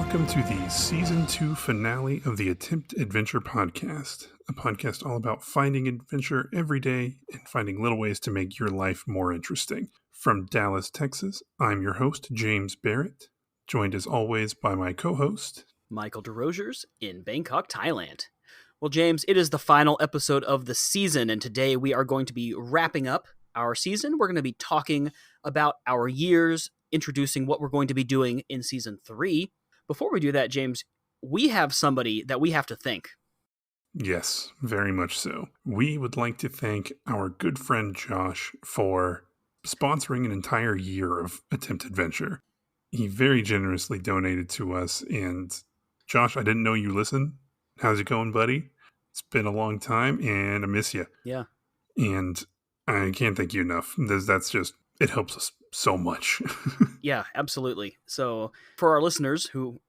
Welcome to the Season 2 finale of the Attempt Adventure Podcast, a podcast all about finding adventure every day and finding little ways to make your life more interesting. From Dallas, Texas, I'm your host, James Barrett, joined as always by my co-host, Michael DeRosiers in Bangkok, Thailand. Well, James, it is the final episode of the season, and today we are going to be wrapping up our season. We're going to be talking about our years, introducing what we're going to be doing in Season 3. Before we do that, James, we have somebody that we have to thank. Yes, very much so. We would like to thank our good friend Josh for sponsoring an entire year of Attempt Adventure. He very generously donated to us, and Josh, I didn't know you listen. How's it going, buddy? It's been a long time, and I miss you. Yeah. And I can't thank you enough. That's just, it helps us so much. Yeah, absolutely. So for our listeners who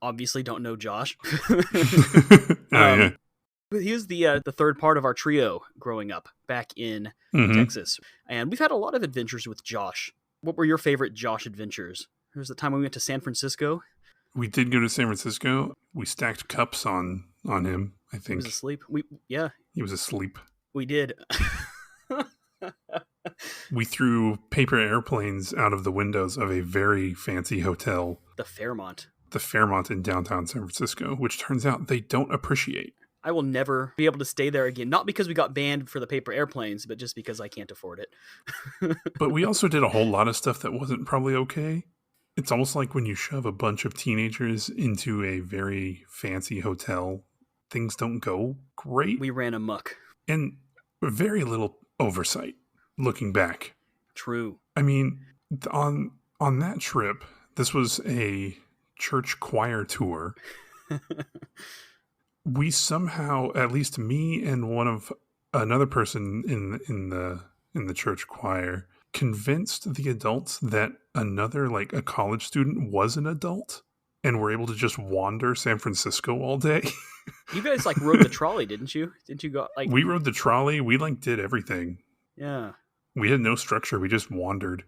obviously don't know Josh, Yeah. he was the third part of our trio growing up back in Texas. And we've had a lot of adventures with Josh. What were your favorite Josh adventures? There was the time when we went to San Francisco. We did go to San Francisco. We stacked cups on him, I think. He was asleep. He was asleep. We did. We threw paper airplanes out of the windows of a very fancy hotel. The Fairmont In downtown San Francisco, which turns out they don't appreciate. I will never be able to stay there again. Not because we got banned for the paper airplanes, but just because I can't afford it. But we also did a whole lot of stuff that wasn't probably okay. It's almost like when you shove a bunch of teenagers into a very fancy hotel, things don't go great. We ran amok. And very little oversight, looking back. True. I mean, on that trip, this was a church choir tour. We somehow, at least me and another person in the church choir, convinced the adults that another, like a college student, was an adult, and were able to just wander San Francisco all day. You guys rode the trolley, didn't you? Didn't you go We rode the trolley. We did everything. Yeah. We had no structure. We just wandered.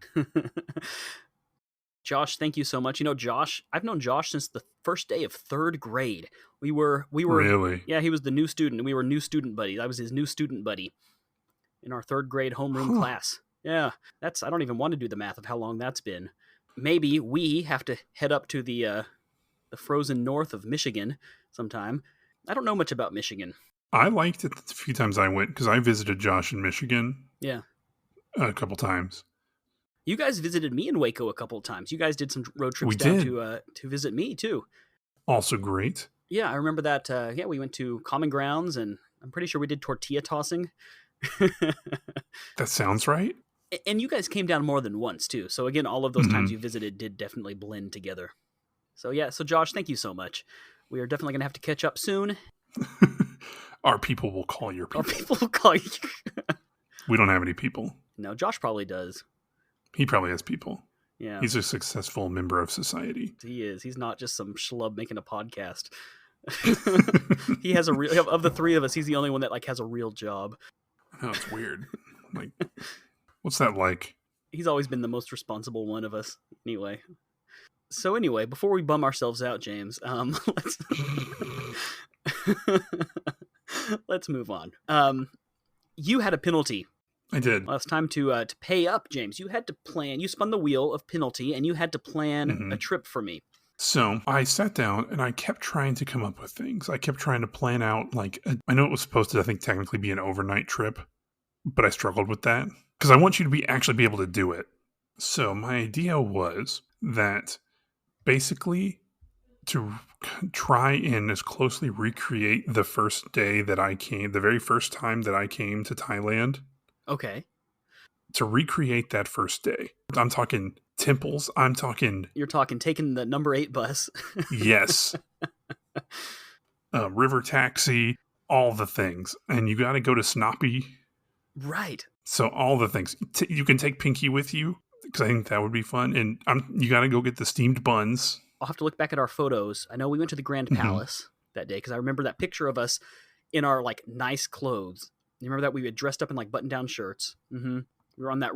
Josh, thank you so much. You know, Josh, I've known Josh since the first day of third grade. We were Really? Yeah, he was the new student, and we were new student buddies. I was his new student buddy in our third grade homeroom class. Yeah, I don't even want to do the math of how long that's been. Maybe we have to head up to the frozen north of Michigan sometime. I don't know much about Michigan. I liked it the few times I went because I visited Josh in Michigan. Yeah. A couple times. You guys visited me in Waco a couple of times. You guys did some road trips to visit me too. Also great. Yeah, I remember that. We went to Common Grounds, and I'm pretty sure we did tortilla tossing. That sounds right. And you guys came down more than once too. So again, all of those times you visited did definitely blend together. So yeah, so Josh, thank you so much. We are definitely going to have to catch up soon. Our people will call your people. Our people will call you. We don't have any people. No, Josh probably does. He probably has people. Yeah. He's a successful member of society. He is. He's not just some schlub making a podcast. He has of the three of us, he's the only one that has a real job. I know, it's weird. What's that like? He's always been the most responsible one of us. Anyway. So anyway, before we bum ourselves out, James, let's move on. You had a penalty. I did. Well, it's time to pay up, James. You had to plan. You spun the wheel of penalty, and you had to plan a trip for me. So I sat down, and I kept trying to come up with things. I kept trying to plan out, I know it was supposed to, I think, technically be an overnight trip, but I struggled with that because I want you to actually be able to do it. So my idea was that basically to try and as closely recreate the first day that I came, the very first time that I came to Thailand. Okay. To recreate that first day. I'm talking temples. You're talking taking the number 8 bus. Yes. River taxi, all the things. And you got to go to Snoppy. Right. So all the things. You can take Pinky with you because I think that would be fun. And you got to go get the steamed buns. I'll have to look back at our photos. I know we went to the Grand Palace that day because I remember that picture of us in our nice clothes. You remember that we had dressed up in button-down shirts. We were on that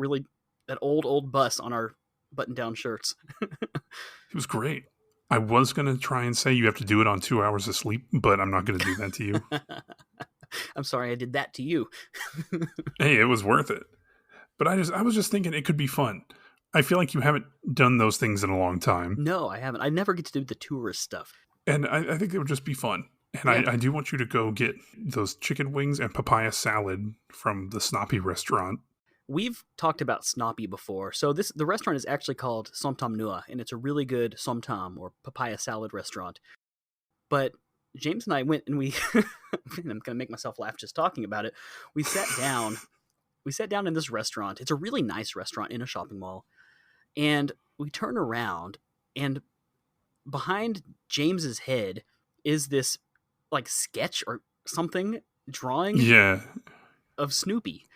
old bus on our button-down shirts. It was great. I was going to try and say you have to do it on 2 hours of sleep, but I'm not going to do that to you. I'm sorry I did that to you. Hey, it was worth it. But I was just thinking it could be fun. I feel like you haven't done those things in a long time. No, I haven't. I never get to do the tourist stuff. And I think it would just be fun. And Yeah. I do want you to go get those chicken wings and papaya salad from the Snoppy restaurant. We've talked about Snoppy before. So the restaurant is actually called Somtam Nua, and it's a really good somtam or papaya salad restaurant. But James and I went and we I'm going to make myself laugh just talking about it. We sat down. We sat down in this restaurant. It's a really nice restaurant in a shopping mall. And we turn around, and behind James's head is this like sketch or something drawing Yeah. of Snoopy.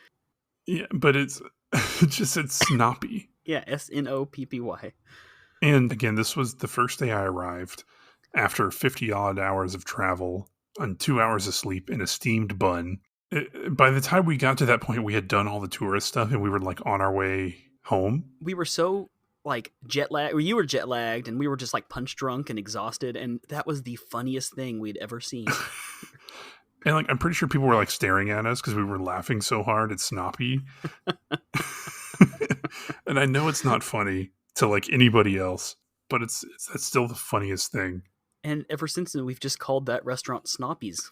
Yeah, but it just said Snoppy. Yeah, Snoppy. And again, this was the first day I arrived after 50 odd hours of travel on 2 hours of sleep in a steamed bun. By the time we got to that point, we had done all the tourist stuff and we were like on our way home. We were so like jet lagged, or you were jet lagged, and we were just like punch drunk and exhausted, and that was the funniest thing we'd ever seen. And like I'm pretty sure people were like staring at us because we were laughing so hard at Snoppy. And I know it's not funny to like anybody else, but that's still the funniest thing. And ever since then, we've just called that restaurant Snoppies.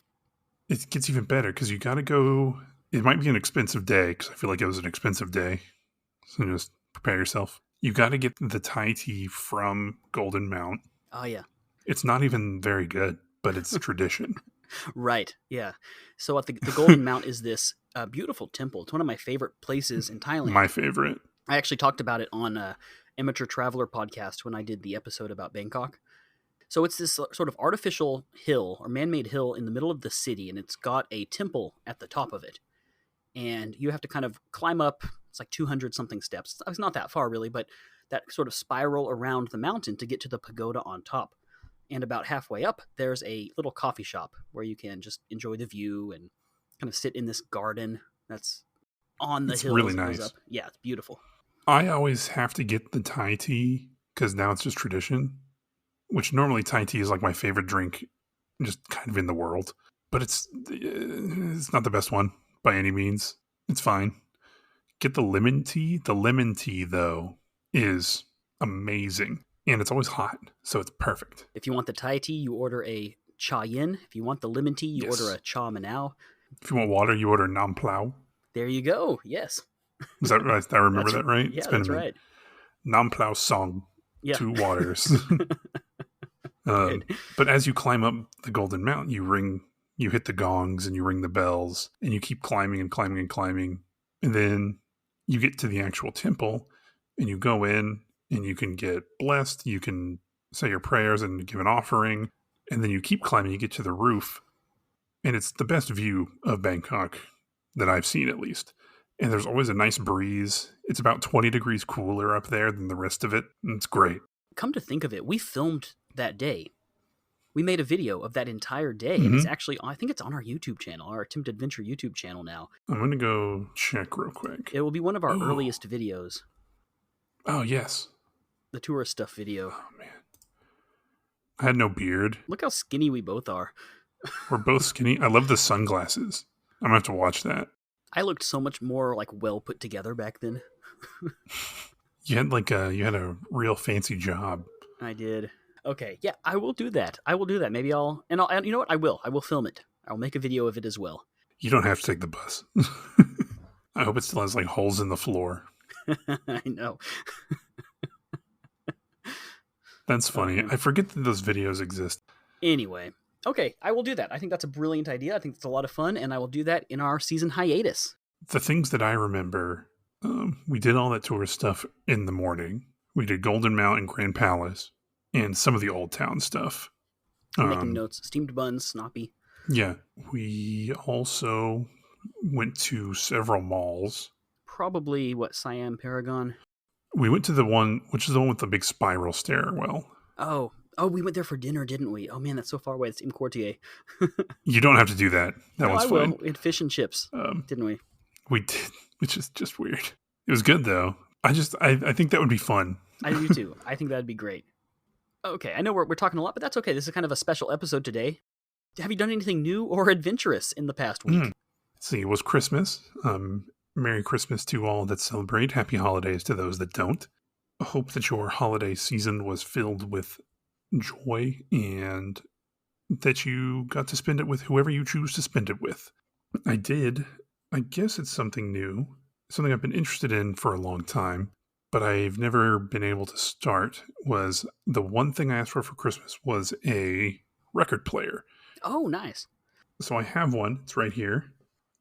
It gets even better because you got to go. It might be an expensive day because I feel like it was an expensive day. So just prepare yourself. You got to get the Thai tea from Golden Mount. Oh, yeah. It's not even very good, but it's tradition. Right, yeah. So at the Golden Mount is this beautiful temple. It's one of my favorite places in Thailand. My favorite. I actually talked about it on Amateur Traveler podcast when I did the episode about Bangkok. So it's this sort of artificial hill or man-made hill in the middle of the city, and it's got a temple at the top of it. And you have to kind of climb up. It's like 200 something steps. It's not that far really, but that sort of spiral around the mountain to get to the pagoda on top. And about halfway up, there's a little coffee shop where you can just enjoy the view and kind of sit in this garden that's on the hill. It's really as it goes nice. up. Yeah, it's beautiful. I always have to get the Thai tea because now it's just tradition, which normally Thai tea is like my favorite drink just kind of in the world. But it's not the best one by any means. It's fine. Get the lemon tea. The lemon tea, though, is amazing. And it's always hot, so it's perfect. If you want the Thai tea, you order a cha yin. If you want the lemon tea, you order a cha manao. If you want water, you order nam plau. There you go. Yes. Is that right? I remember that right? Yeah, that's right. Nam plau song. Yeah. 2 waters. But as you climb up the Golden Mountain, you hit the gongs and you ring the bells, and you keep climbing and climbing and climbing. And then you get to the actual temple, and you go in, and you can get blessed. You can say your prayers and give an offering. And then you keep climbing. You get to the roof. And it's the best view of Bangkok that I've seen, at least. And there's always a nice breeze. It's about 20 degrees cooler up there than the rest of it. And it's great. Come to think of it, we filmed that day. We made a video of that entire day. Mm-hmm. And it's actually, I think it's on our YouTube channel, our Attempt Adventure YouTube channel now. I'm going to go check real quick. It will be one of our earliest videos. Oh, yes. The tourist stuff video. Oh, man. I had no beard. Look how skinny we both are. We're both skinny. I love the sunglasses. I'm going to have to watch that. I looked so much more like well put together back then. You had you had a real fancy job. I did. Okay, yeah, I will do that. Maybe you know what? I will film it. I'll make a video of it as well. You don't have to take the bus. I hope it still has like holes in the floor. I know. That's funny. I forget that those videos exist. Anyway, okay, I will do that. I think that's a brilliant idea. I think it's a lot of fun, and I will do that in our season hiatus. The things that I remember, we did all that tourist stuff in the morning. We did Golden Mount and Grand Palace and some of the Old Town stuff. I'm making notes. Steamed buns, Snoppy. Yeah. We also went to several malls. Probably, Siam Paragon? We went to the one, which is the one with the big spiral stairwell. Oh, we went there for dinner, didn't we? Oh man, that's so far away. It's in Quartier. You don't have to do that. That one's fine. We had fish and chips, didn't we? We did, which is just weird. It was good though. I think that would be fun. I do too. I think that'd be great. Okay, I know we're talking a lot, but that's okay. This is kind of a special episode today. Have you done anything new or adventurous in the past Mm. week? Let's see, it was Christmas. Merry Christmas to all that celebrate. Happy holidays to those that don't. I hope that your holiday season was filled with joy and that you got to spend it with whoever you choose to spend it with. I did. I guess it's something new, something I've been interested in for a long time, but I've never been able to start. Was the one thing I asked for Christmas was a record player. Oh, nice. So I have one. It's right here.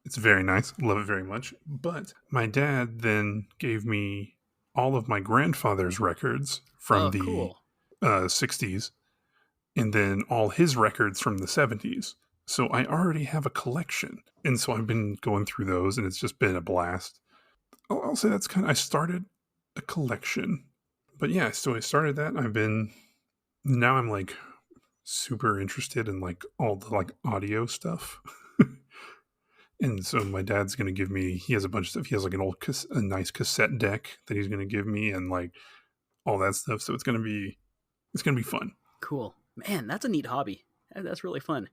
It's very nice. Love it very much. But my dad then gave me all of my grandfather's records from Oh, the cool. 60s and then all his records from the 70s. So I already have a collection. And so I've been going through those and it's just been a blast. I'll say that's I started a collection. But yeah, so I started that. Now I'm like super interested in like all the like audio stuff. And so my dad's going to give me, he has a bunch of stuff. He has like a nice cassette deck that he's going to give me and like all that stuff. So it's going to be fun. Cool. Man, that's a neat hobby. That's really fun.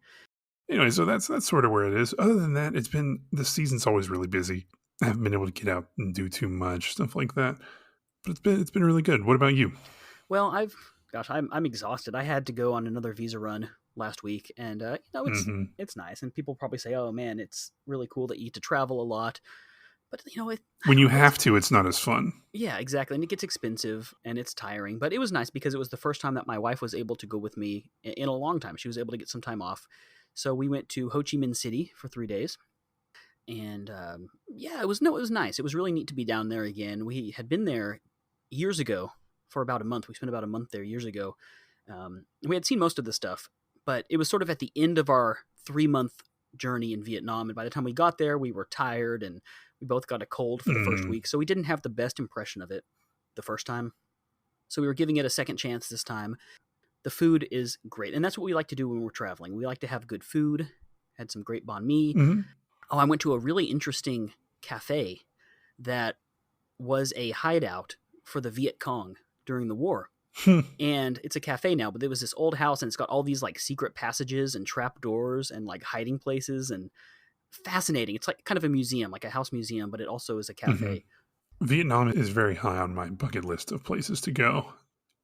Anyway, so that's sort of where it is. Other than that, the season's always really busy. I haven't been able to get out and do too much stuff like that, but it's been really good. What about you? Well, I'm exhausted. I had to go on another visa run last week, and Hmm. it's nice. And people probably say, "Oh man, it's really cool that you get to travel a lot." But When you I was have to, it's not as fun. yeah, exactly, and it gets expensive and it's tiring. But it was nice because it was the first time that my wife was able to go with me in a long time. She was able to get some time off, so we went to Ho Chi Minh City for 3 days. And yeah, it was nice. It was really neat to be down there again. We had been there years ago for about a month. We spent about a month there years ago. We had seen most of the stuff, but it was sort of at the end of our 3 month journey in Vietnam. And by the time we got there, we were tired and we both got a cold for the first Mm. week. So we didn't have the best impression of it the first time. So we were giving it a second chance this time. The food is great. And that's what we like to do when we're traveling. We like to have good food, had some great banh mi. Hmm. Oh, I went to a really interesting cafe that was a hideout for the Viet Cong during the war. And it's a cafe now, but there was this old house and it's got all these like secret passages and trap doors and like hiding places and fascinating. It's like kind of a museum, like a house museum, but it also is a Hmm. cafe. Vietnam is very high on my bucket list of places to go.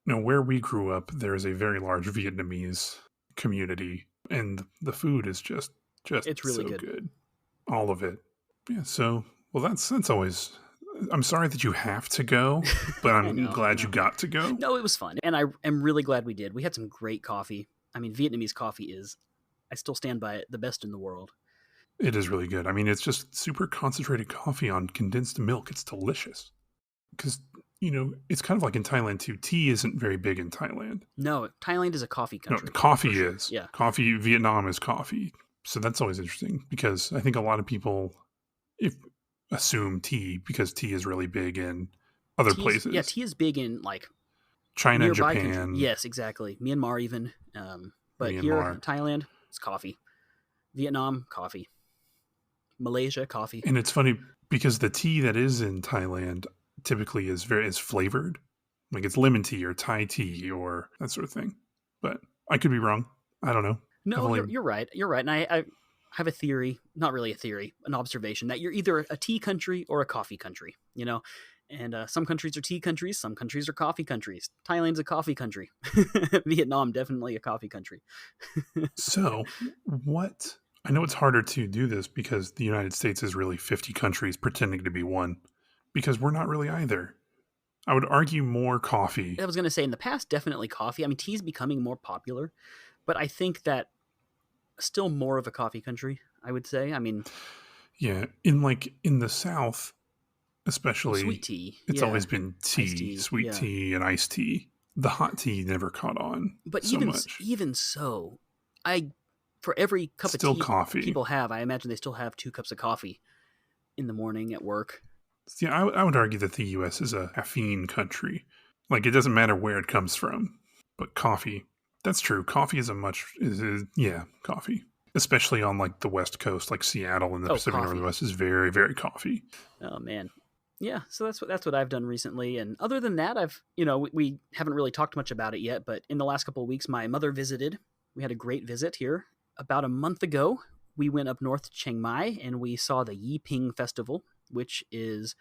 Where we grew up, there is a very large Vietnamese community, and the food is just It's really so good. good. All of it. Yeah, so well that's always I'm sorry that you have to go, but I I'm know. glad you got to go. No, it was fun. And I am really glad we did. We had some great coffee. I mean, Vietnamese coffee is, I still stand by it, the best in the world. It is really good. I mean, it's just super concentrated coffee on condensed milk. It's delicious. Because, it's kind of like in Thailand too. Tea isn't very big in Thailand. No, Thailand is a coffee No, country. For coffee sure. is. Yeah. Coffee, Vietnam is coffee. So that's always interesting because I think a lot of people if assume tea because tea is really big in other places. Tea is big in like China, nearby countries. Japan, Yes, exactly. Myanmar even. But here in Myanmar. Thailand, it's coffee. Vietnam, coffee. Malaysia, coffee. And it's funny because the tea that is in Thailand typically is flavored. Like it's lemon tea or Thai tea or that sort of thing. But I could be wrong. I don't know. I've No, only you're right. You're right. And I have a theory, not really a theory, an observation that you're either a tea country or a coffee country, you know? And some countries are tea countries, some countries are coffee countries. Thailand's a coffee country. Vietnam, definitely a coffee country. So what I know it's harder to do this because the United States is really 50 countries pretending to be one. Because we're not really either. I would argue more coffee. I was going to say in the past, definitely coffee. I mean, tea's becoming more popular, but I think that still more of a coffee country, I would say. I mean, Yeah. In the South, well, sweet especially, tea. it's Yeah. always been Iced tea, tea. sweet Yeah. tea, and iced tea. The hot tea never caught on But so much. even so, I for every cup Still of tea coffee. people have, I imagine they still have 2 cups of coffee in the morning at work. Yeah, I would argue that the U.S. is a caffeine country. Like, it doesn't matter where it comes from. But coffee, that's true. Coffee yeah, coffee. Especially on, like, the West Coast, like Seattle and the Oh, Pacific coffee. Northwest is very, very coffee. Oh man. Yeah, so that's what I've done recently. And other than that, we haven't really talked much about it yet, but in the last couple of weeks, my mother visited. We had a great visit here. About a month ago, we went up north to Chiang Mai and we saw the Yiping Festival, which is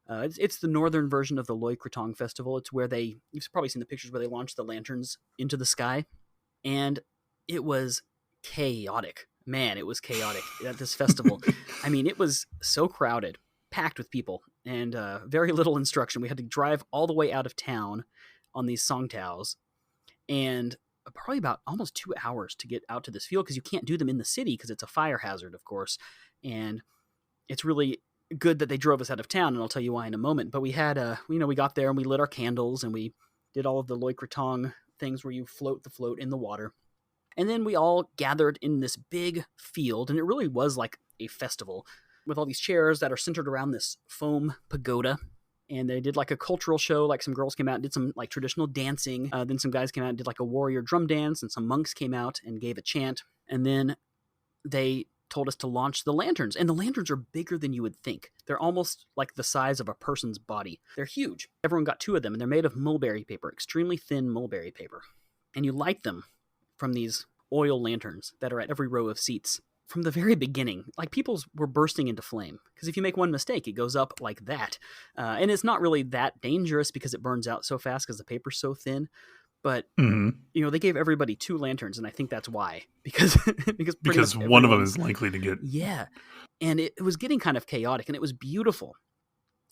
it's the northern version of the Loy Krathong Festival. It's where you've probably seen the pictures where they launch the lanterns into the sky, and it was chaotic. Man, it was chaotic at this festival. I mean, it was so crowded, packed with people, and very little instruction. We had to drive all the way out of town on these songtaos, and probably about almost 2 hours to get out to this field because you can't do them in the city because it's a fire hazard, of course. And it's really good that they drove us out of town, and I'll tell you why in a moment. But we had we got there and we lit our candles and we did all of the Loy Krathong things where you float the float in the water. And then we all gathered in this big field, and it really was like a festival with all these chairs that are centered around this foam pagoda. And they did like a cultural show, like some girls came out and did some like traditional dancing. Then some guys came out and did like a warrior drum dance, and some monks came out and gave a chant. And then they told us to launch the lanterns. And the lanterns are bigger than you would think. They're almost like the size of a person's body. They're huge. Everyone got 2 of them, and they're made of mulberry paper, extremely thin mulberry paper. And you light them from these oil lanterns that are at every row of seats. From the very beginning, like people's were bursting into flame. Because if you make one mistake, it goes up like that. And it's not really that dangerous because it burns out so fast because the paper's so thin. But, they gave everybody 2 lanterns, and I think that's why. Because one of them is likely to get... Yeah. And it was getting kind of chaotic, and it was beautiful.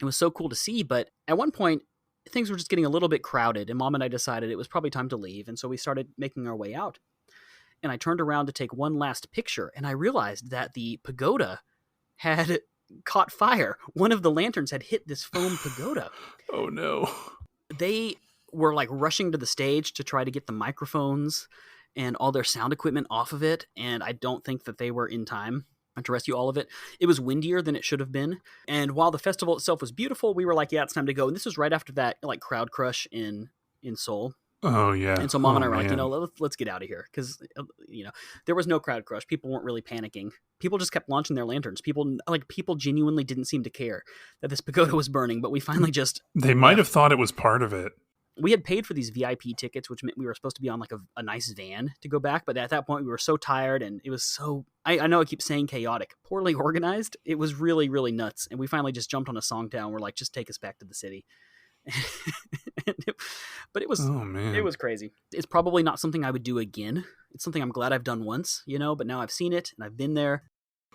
It was so cool to see, but at one point, things were just getting a little bit crowded, and Mom and I decided it was probably time to leave, and so we started making our way out. And I turned around to take one last picture, and I realized that the pagoda had caught fire. One of the lanterns had hit this foam pagoda. Oh, no. They were like rushing to the stage to try to get the microphones and all their sound equipment off of it, and I don't think that they were in time to rescue all of it. It was windier than it should have been, and while the festival itself was beautiful, we were like, yeah, it's time to go. And this was right after that like crowd crush in Seoul. Oh, yeah. And so Mom and I were like, let's get out of here. Because, there was no crowd crush. People weren't really panicking. People just kept launching their lanterns. People genuinely didn't seem to care that this pagoda was burning. But we finally just... They might have thought it was part of it. We had paid for these VIP tickets, which meant we were supposed to be on like a nice van to go back. But at that point, we were so tired, and it was so... I know I keep saying chaotic. Poorly organized. It was really, really nuts. And we finally just jumped on a songtown. And we're like, just take us back to the city. But it was It was crazy. It's probably not something I would do again. It's something I'm glad I've done once, but now I've seen it and I've been there.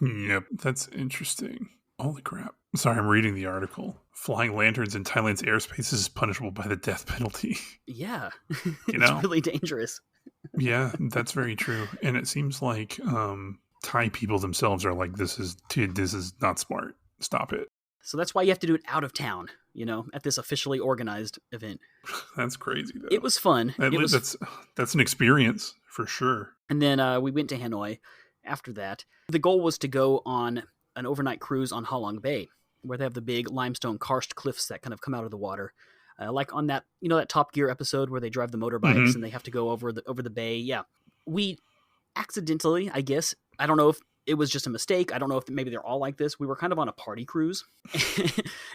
Yep, that's interesting. Holy crap. Sorry, I'm reading the article. Flying lanterns in Thailand's airspace is punishable by the death penalty. Yeah. It's really dangerous. Yeah, that's very true. And it seems like Thai people themselves are like, this is not smart. Stop it. So that's why you have to do it out of town, at this officially organized event. That's crazy, though. It was fun. That's an experience, for sure. And then we went to Hanoi after that. The goal was to go on an overnight cruise on Ha Long Bay, where they have the big limestone karst cliffs that kind of come out of the water. Like on that, that Top Gear episode where they drive the motorbikes and they have to go over the bay. Yeah. We accidentally, I guess, I don't know if it was just a mistake. I don't know if maybe they're all like this. We were kind of on a party cruise.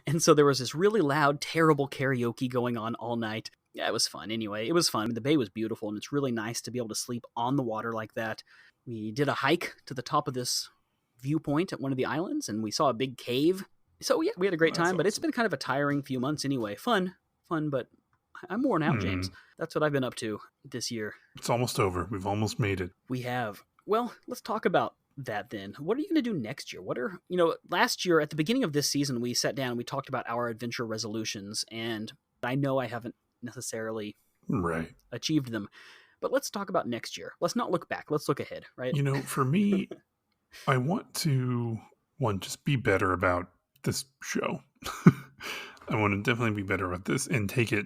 And so there was this really loud, terrible karaoke going on all night. Yeah, it was fun. Anyway, it was fun. The bay was beautiful, and it's really nice to be able to sleep on the water like that. We did a hike to the top of this viewpoint at one of the islands, and we saw a big cave. So yeah, we had a great time, but it's been kind of a tiring few months anyway. Fun, but I'm worn out, James. That's what I've been up to this year. It's almost over. We've almost made it. We have. Well, let's talk about that then. What are you going to do next year? Last year at the beginning of this season, we sat down and we talked about our adventure resolutions, and I know I haven't necessarily achieved them, but let's talk about next year. Let's not look back. Let's look ahead, right? For me, I want to, just be better about this show. I want to definitely be better about this and take it,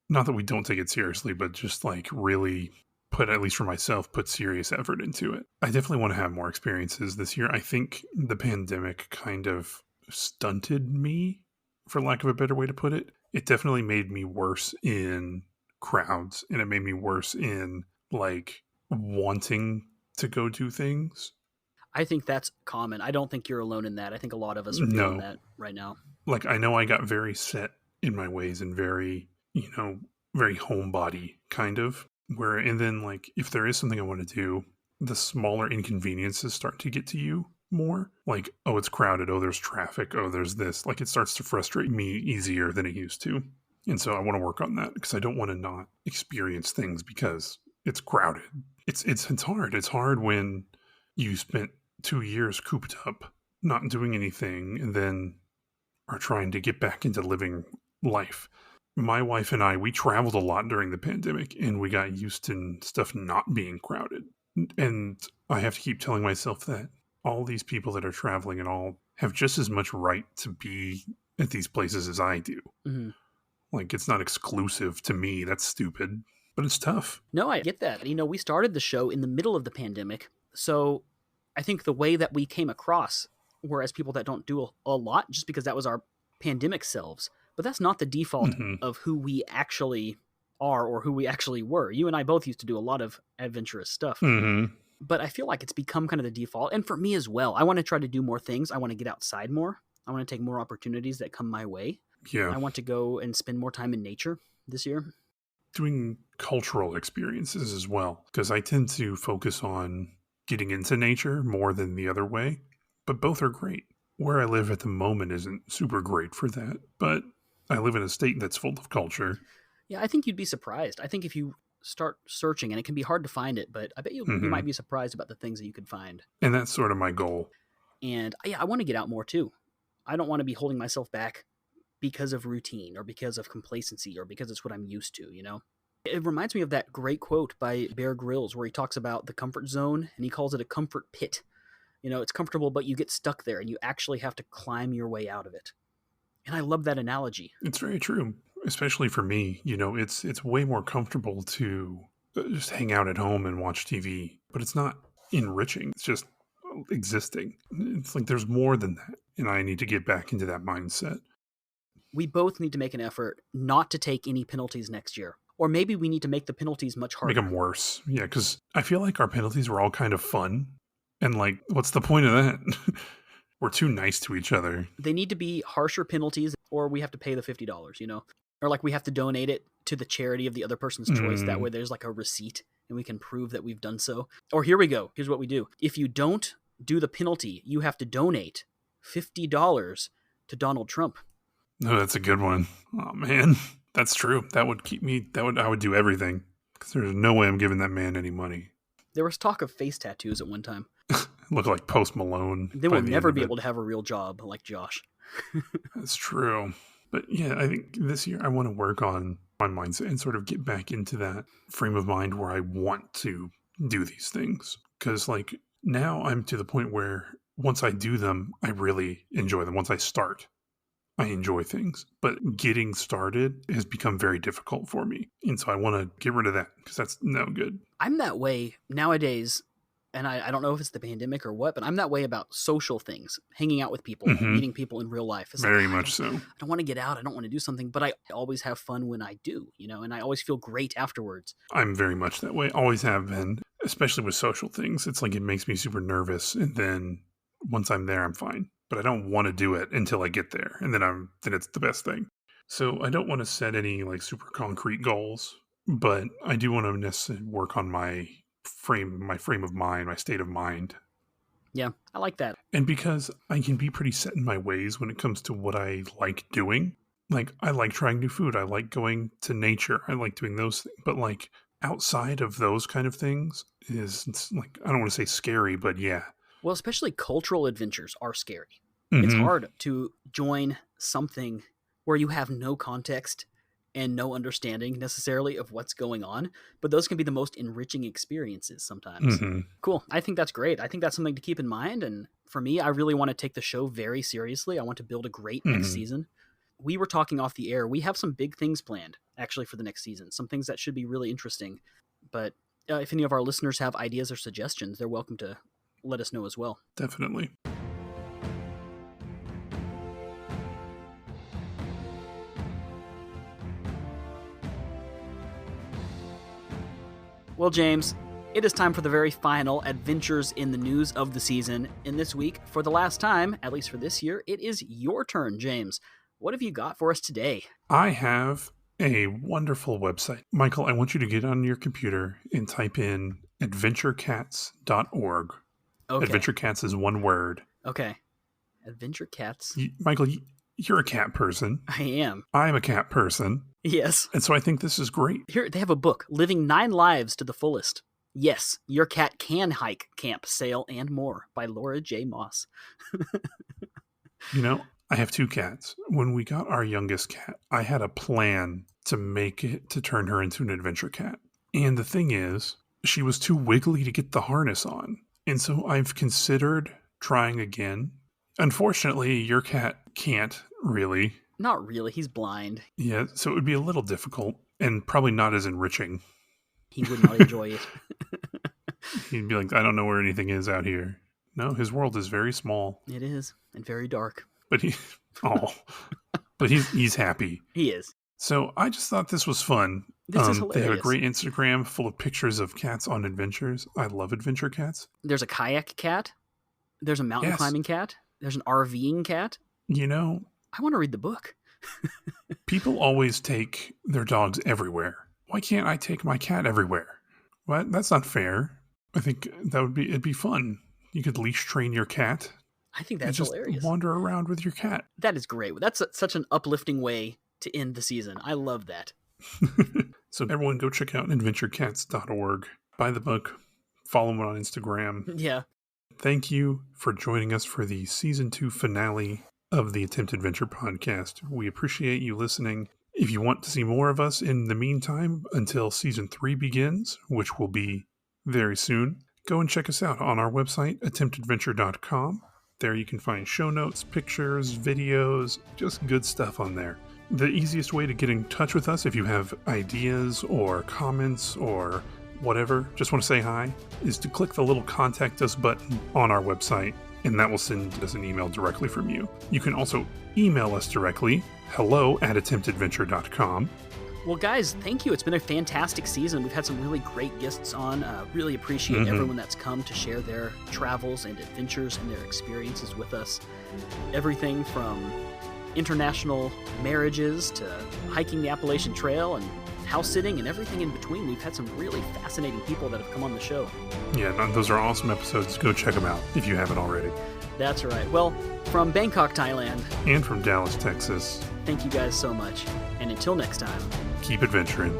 not that we don't take it seriously, but just like really put, at least for myself, put serious effort into it. I definitely want to have more experiences this year. I think the pandemic kind of stunted me, for lack of a better way to put it. It definitely made me worse in crowds, and it made me worse in like wanting to go do things. I think that's common. I don't think you're alone in that. I think a lot of us are feeling No. that right now. Like, I know I got very set in my ways and very, very homebody kind of. And then, like, if there is something I want to do, the smaller inconveniences start to get to you more. Like, oh, it's crowded. Oh, there's traffic. Oh, there's this. Like, it starts to frustrate me easier than it used to. And so I want to work on that because I don't want to not experience things because it's crowded. It's hard. It's hard when you spent 2 years cooped up, not doing anything, and then are trying to get back into living life. My wife and I, we traveled a lot during the pandemic and we got used to stuff not being crowded. And I have to keep telling myself that all these people that are traveling and all have just as much right to be at these places as I do. Mm-hmm. Like, it's not exclusive to me. That's stupid, but it's tough. No, I get that. We started the show in the middle of the pandemic. So I think the way that we came across were as people that don't do a lot just because that was our pandemic selves. But that's not the default of who we actually are or who we actually were. You and I both used to do a lot of adventurous stuff. But I feel like it's become kind of the default. And for me as well, I want to try to do more things. I want to get outside more. I want to take more opportunities that come my way. Yeah. I want to go and spend more time in nature this year. Doing cultural experiences as well, because I tend to focus on getting into nature more than the other way, but both are great. Where I live at the moment isn't super great for that, but I live in a state that's full of culture. Yeah, I think you'd be surprised. I think if you start searching, and it can be hard to find it, but I bet you might be surprised about the things that you could find. And that's sort of my goal. And yeah, I want to get out more too. I don't want to be holding myself back because of routine or because of complacency or because it's what I'm used to, It reminds me of that great quote by Bear Grylls where he talks about the comfort zone and he calls it a comfort pit. It's comfortable, but you get stuck there and you actually have to climb your way out of it. And I love that analogy. It's very true, especially for me. It's way more comfortable to just hang out at home and watch TV, but it's not enriching. It's just existing. It's like there's more than that, and I need to get back into that mindset. We both need to make an effort not to take any penalties next year. Or maybe we need to make the penalties much harder. Make them worse. Yeah, because I feel like our penalties were all kind of fun. And like, what's the point of that? We're too nice to each other. They need to be harsher penalties or we have to pay the $50, Or like we have to donate it to the charity of the other person's choice. That way there's like a receipt and we can prove that we've done so. Or here we go. Here's what we do. If you don't do the penalty, you have to donate $50 to Donald Trump. No, that's a good one. Oh man, that's true. That would keep me. I would do everything because there's no way I'm giving that man any money. There was talk of face tattoos at one time. Look like Post Malone. They will never be able to have a real job like Josh. That's true. But yeah, I think this year I want to work on my mindset and sort of get back into that frame of mind where I want to do these things. Because like now I'm to the point where once I do them, I really enjoy them. Once I start, I enjoy things, but getting started has become very difficult for me. And so I want to get rid of that because that's no good. I'm that way nowadays, and I don't know if it's the pandemic or what, but I'm that way about social things, hanging out with people, meeting people in real life. It's very like, much so. I don't want to get out. I don't want to do something, but I always have fun when I do, and I always feel great afterwards. I'm very much that way. Always have been, especially with social things. It's like it makes me super nervous. And then once I'm there, I'm fine. But I don't want to do it until I get there. And then it's the best thing. So I don't want to set any like super concrete goals, but I do want to necessarily work on my frame of mind, my state of mind. Yeah, I like that. And because I can be pretty set in my ways when it comes to what I like doing. Like I like trying new food. I like going to nature. I like doing those things. But like outside of those kind of things it's like, I don't want to say scary, but yeah. Well, especially cultural adventures are scary. It's hard to join something where you have no context and no understanding necessarily of what's going on, but those can be the most enriching experiences sometimes. Cool. I think that's great. I think that's something to keep in mind. And for me, I really want to take the show very seriously. I want to build a great next season. We were talking off the air. We have some big things planned actually for the next season, some things that should be really interesting. But if any of our listeners have ideas or suggestions, they're welcome to let us know as well. Definitely. Well, James, It is time for the very final adventures in the news of the season. And this week, for the last time, at least for this year, it is your turn, James. What have you got for us today? I have a wonderful website. Michael, I want you to get on your computer and type in adventurecats.org. Okay. Adventure Cats is one word. Okay. Adventure Cats. Michael, you're a cat person. I am. I'm a cat person. Yes. And so I think this is great. Here, they have a book, Living 9 Lives to the Fullest. Yes, your cat can hike, camp, sail, and more by Laura J. Moss. You know, I have 2 cats. When we got our youngest cat, I had a plan to turn her into an adventure cat. And the thing is, she was too wiggly to get the harness on. And so I've considered trying again. Unfortunately, your cat can't really. Not really. He's blind. Yeah, so it would be a little difficult and probably not as enriching. He would not enjoy it. He'd be like, I don't know where anything is out here. No, his world is very small. It is, and very dark. But he's happy. He is. So I just thought this was fun. This is hilarious. They have a great Instagram full of pictures of cats on adventures. I love adventure cats. There's a kayak cat. There's a mountain climbing cat. There's an RVing cat. You know, I want to read the book. People always take their dogs everywhere. Why can't I take my cat everywhere? What? That's not fair. I think it'd be fun. You could leash train your cat. I think that's just hilarious. Wander around with your cat. That is great. That's such an uplifting way to end the season. I love that. So everyone go check out adventurecats.org. Buy the book. Follow them on Instagram. Yeah. Thank you for joining us for the Season 2 finale of the Attempt Adventure podcast. We appreciate you listening. If you want to see more of us in the meantime until Season 3 begins, which will be very soon, go and check us out on our website, attemptadventure.com. There you can find show notes, pictures, videos, just good stuff on there. The easiest way to get in touch with us if you have ideas or comments or whatever, just want to say hi, is to click the little contact us button on our website, and that will send us an email directly from you. You can also email us directly, hello@attemptadventure.com. Well, guys, thank you. It's been a fantastic season. We've had some really great guests on. Really appreciate everyone that's come to share their travels and adventures and their experiences with us. Everything from international marriages to hiking the Appalachian Trail and house sitting and everything in between. We've had some really fascinating people that have come on the show. Yeah, those are awesome episodes. Go check them out if you haven't already. That's right. Well, from Bangkok, Thailand. And from Dallas, Texas. Thank you guys so much. And until next time. Keep adventuring.